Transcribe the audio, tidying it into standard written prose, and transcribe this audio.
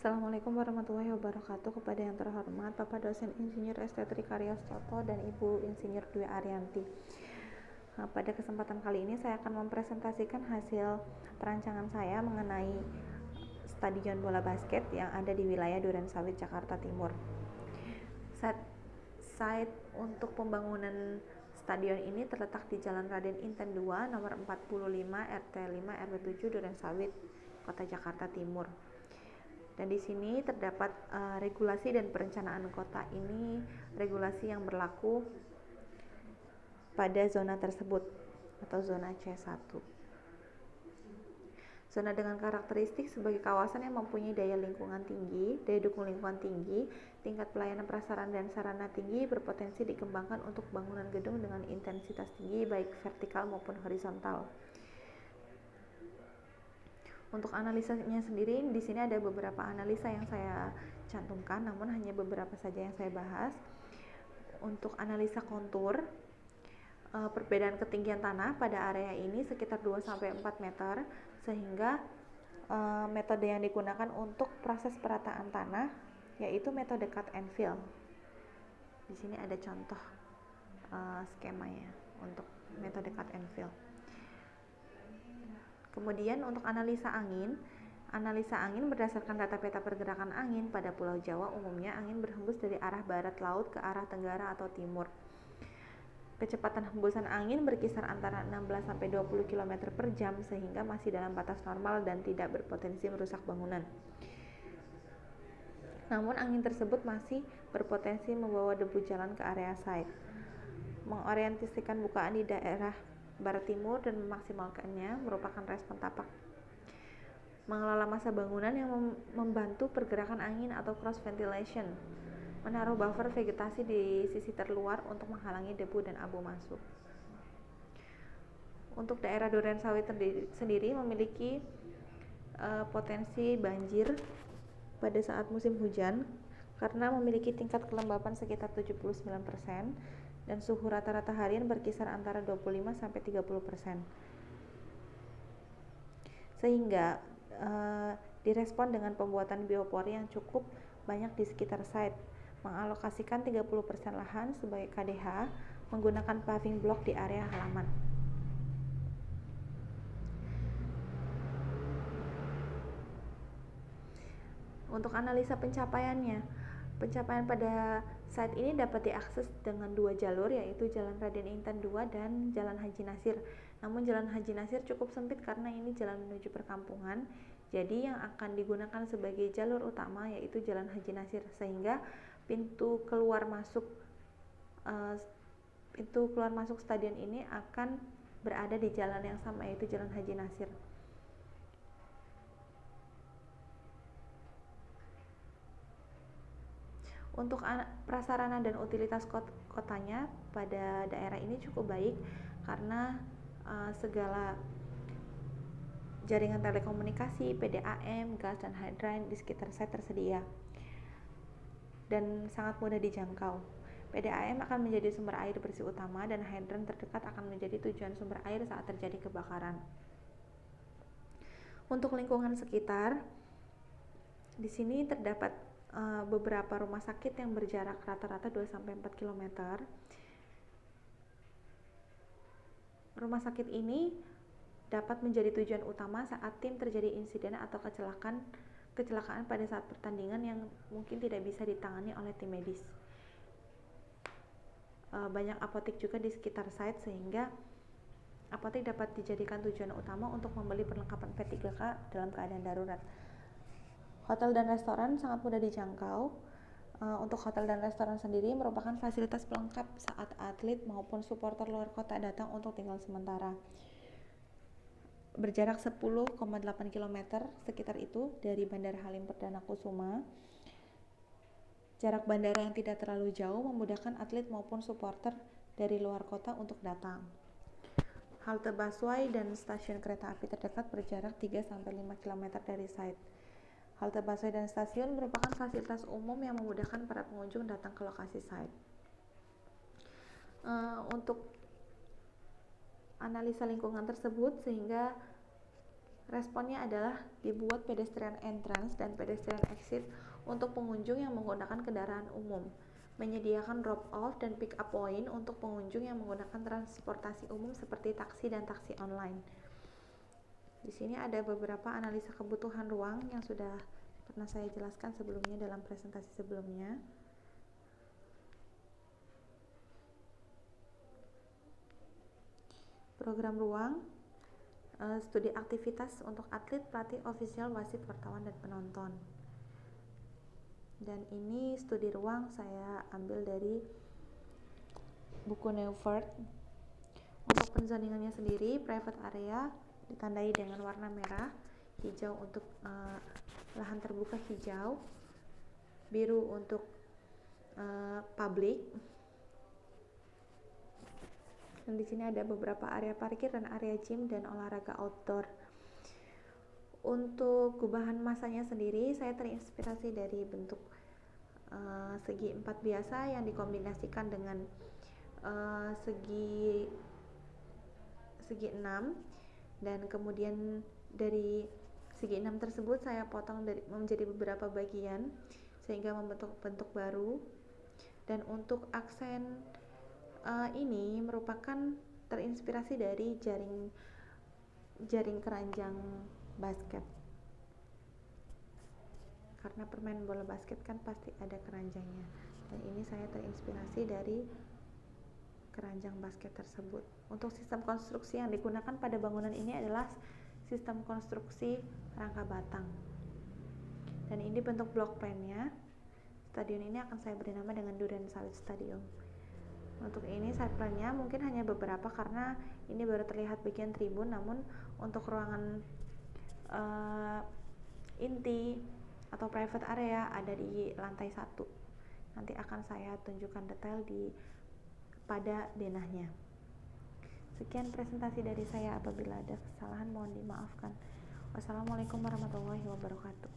Assalamualaikum warahmatullahi wabarakatuh. Kepada yang terhormat Bapak Dosen Insinyur ST Trikarya Stoto dan Ibu Insinyur Dwi Arianti. Pada kesempatan kali ini saya akan mempresentasikan hasil perancangan saya mengenai stadion bola basket yang ada di wilayah Durensawit, Jakarta Timur. Site untuk pembangunan stadion ini terletak di Jalan Raden Inten 2, nomor 45, RT 5, RW 7, Durensawit, Kota Jakarta Timur. Dan di sini terdapat regulasi dan perencanaan kota ini, regulasi yang berlaku pada zona tersebut atau zona C1. Zona dengan karakteristik sebagai kawasan yang mempunyai daya dukung lingkungan tinggi, tingkat pelayanan prasarana dan sarana tinggi, berpotensi dikembangkan untuk bangunan gedung dengan intensitas tinggi baik vertikal maupun horizontal. Untuk analisanya sendiri, di sini ada beberapa analisa yang saya cantumkan, namun hanya beberapa saja yang saya bahas. Untuk analisa kontur, perbedaan ketinggian tanah pada area ini sekitar 2-4 meter, sehingga metode yang digunakan untuk proses perataan tanah yaitu metode cut and fill. Di sini ada contoh skemanya untuk metode cut and fill. Kemudian untuk analisa angin berdasarkan data peta pergerakan angin pada Pulau Jawa, umumnya angin berhembus dari arah barat laut ke arah tenggara atau timur. Kecepatan hembusan angin berkisar antara 16-20 km per jam sehingga masih dalam batas normal dan tidak berpotensi merusak bangunan. Namun angin tersebut masih berpotensi membawa debu jalan ke area site. Mengorientasikan bukaan di daerah barat timur dan memaksimalkannya merupakan respon tapak. Mengelola massa bangunan yang membantu pergerakan angin atau cross ventilation. Menaruh buffer vegetasi di sisi terluar untuk menghalangi debu dan abu masuk. Untuk daerah Durensawit sendiri memiliki potensi banjir pada saat musim hujan karena memiliki tingkat kelembapan sekitar 79% dan suhu rata-rata harian berkisar antara 25-30%. Sehingga direspon dengan pembuatan biopor yang cukup banyak di sekitar site, mengalokasikan 30% lahan sebagai KDH menggunakan paving block di area halaman. Untuk analisa pencapaian pada site ini dapat diakses dengan dua jalur, yaitu Jalan Raden Inten 2 dan Jalan Haji Nasir. Namun Jalan Haji Nasir cukup sempit karena ini jalan menuju perkampungan. Jadi yang akan digunakan sebagai jalur utama yaitu Jalan Haji Nasir, sehingga pintu keluar masuk stadion ini akan berada di jalan yang sama, yaitu Jalan Haji Nasir. Untuk prasarana dan utilitas kotanya pada daerah ini cukup baik karena segala jaringan telekomunikasi, PDAM, gas dan hidran di sekitar site tersedia dan sangat mudah dijangkau. PDAM akan menjadi sumber air bersih utama dan hidran terdekat akan menjadi tujuan sumber air saat terjadi kebakaran. Untuk lingkungan sekitar, di sini terdapat beberapa rumah sakit yang berjarak rata-rata 2-4 km. Rumah sakit ini dapat menjadi tujuan utama saat tim terjadi insiden atau kecelakaan pada saat pertandingan yang mungkin tidak bisa ditangani oleh tim medis. Banyak apotek juga di sekitar site sehingga apotek dapat dijadikan tujuan utama untuk membeli perlengkapan P3K dalam keadaan darurat. Hotel dan restoran sangat mudah dijangkau. Untuk hotel dan restoran sendiri merupakan fasilitas pelengkap saat atlet maupun supporter luar kota datang untuk tinggal sementara. Berjarak 10,8 km sekitar itu dari Bandara Halim Perdana Kusuma. Jarak bandara yang tidak terlalu jauh memudahkan atlet maupun supporter dari luar kota untuk datang. Halte busway dan stasiun kereta api terdekat berjarak 3-5 km dari site. Halte busway dan stasiun merupakan fasilitas umum yang memudahkan para pengunjung datang ke lokasi site. Untuk analisa lingkungan tersebut, sehingga Responnya adalah dibuat pedestrian entrance dan pedestrian exit untuk pengunjung yang menggunakan kendaraan umum, menyediakan drop off dan pick up point untuk pengunjung yang menggunakan transportasi umum seperti taksi dan taksi online. Di sini ada beberapa analisa kebutuhan ruang yang sudah pernah saya jelaskan sebelumnya dalam presentasi sebelumnya. Program ruang, studi aktivitas untuk atlet, pelatih, ofisial, wasit, wartawan, dan penonton. Dan ini studi ruang saya ambil dari buku Neuvert. Untuk penzoningannya sendiri, private area ditandai dengan warna merah, hijau untuk lahan terbuka hijau, biru untuk publik. Dan di sini ada beberapa area parkir dan area gym dan olahraga outdoor. Untuk gubahan masanya sendiri, saya terinspirasi dari bentuk segi 4 biasa yang dikombinasikan dengan segi 6, dan kemudian dari segi 6 tersebut saya potong menjadi beberapa bagian sehingga membentuk bentuk baru. Dan untuk aksen ini merupakan terinspirasi dari jaring keranjang basket, karena permain bola basket kan pasti ada keranjangnya, dan ini saya terinspirasi dari keranjang basket tersebut. Untuk sistem konstruksi yang digunakan pada bangunan ini adalah sistem konstruksi rangka batang, dan ini bentuk block plan-nya. Stadion ini akan saya beri nama dengan Duren Sawit Stadium. Untuk ini side plan-nya mungkin hanya beberapa karena ini baru terlihat bagian tribun, namun untuk ruangan inti atau private area ada di lantai 1. Nanti akan saya tunjukkan detail pada denahnya. Sekian presentasi dari saya, apabila ada kesalahan mohon dimaafkan. Wassalamualaikum warahmatullahi wabarakatuh.